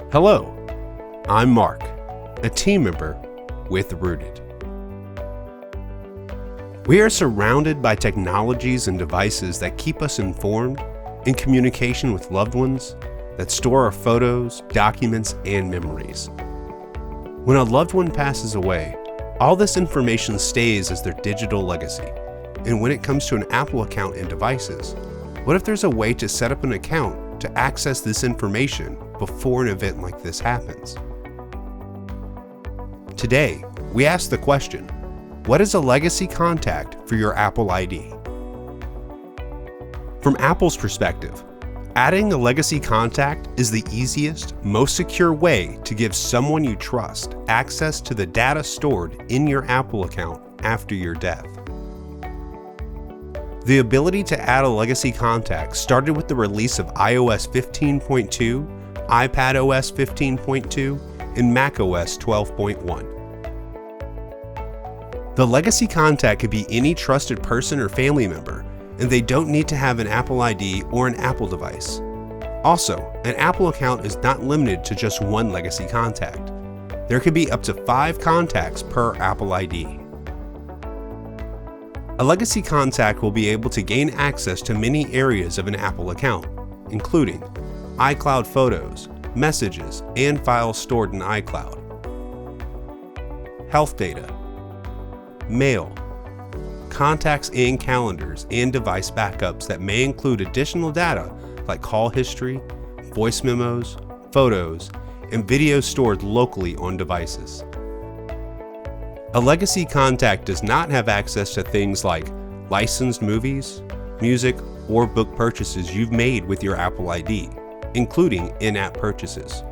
Hello, I'm Mark, a team member with Rooted. We are surrounded by technologies and devices that keep us informed, in communication with loved ones, that store our photos, documents, and memories. When a loved one passes away, all this information stays as their digital legacy. And when it comes to an Apple account and devices, what if there's a way to set up an account to access this information before an event like this happens? Today, we ask the question, what is a legacy contact for your Apple ID? From Apple's perspective, adding a legacy contact is the easiest, most secure way to give someone you trust access to the data stored in your Apple account after your death. The ability to add a legacy contact started with the release of iOS 15.2, iPadOS 15.2, and macOS 12.1. The legacy contact could be any trusted person or family member, and they don't need to have an Apple ID or an Apple device. Also, an Apple account is not limited to just one legacy contact. There could be up to 5 contacts per Apple ID. A legacy contact will be able to gain access to many areas of an Apple account, including iCloud photos, messages, and files stored in iCloud, health data, mail, contacts and calendars, and device backups that may include additional data like call history, voice memos, photos, and videos stored locally on devices. A legacy contact does not have access to things like licensed movies, music, or book purchases you've made with your Apple ID, including in-app purchases.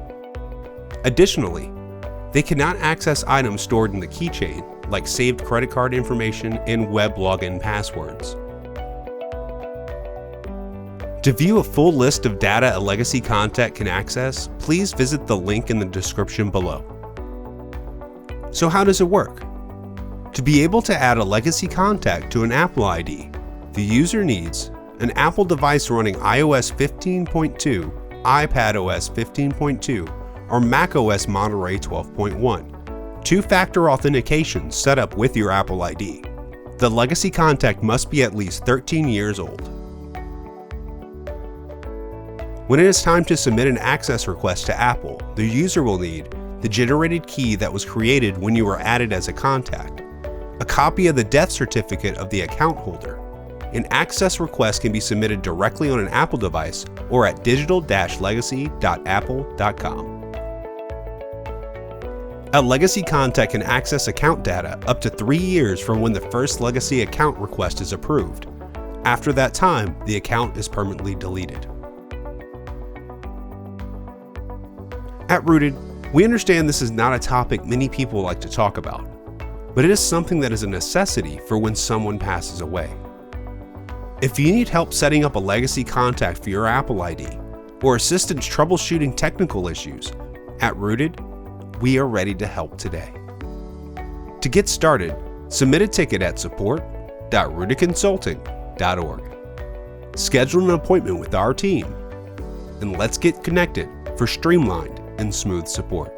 Additionally, they cannot access items stored in the keychain like saved credit card information and web login passwords. To view a full list of data a legacy contact can access, please visit the link in the description below. So how does it work? To be able to add a legacy contact to an Apple ID, the user needs an Apple device running iOS 15.2, iPadOS 15.2, or macOS Monterey 12.1. Two-factor authentication set up with your Apple ID. The legacy contact must be at least 13 years old. When it is time to submit an access request to Apple, the user will need the generated key that was created when you were added as a contact, a copy of the death certificate of the account holder. An access request can be submitted directly on an Apple device or at digital-legacy.apple.com. A legacy contact can access account data up to 3 years from when the first legacy account request is approved. After that time, the account is permanently deleted. At Rooted, we understand this is not a topic many people like to talk about, but it is something that is a necessity for when someone passes away. If you need help setting up a legacy contact for your Apple ID or assistance troubleshooting technical issues, at Rooted, we are ready to help today. To get started, submit a ticket at support.rootedconsulting.org. Schedule an appointment with our team, and let's get connected for streamlined and smooth support.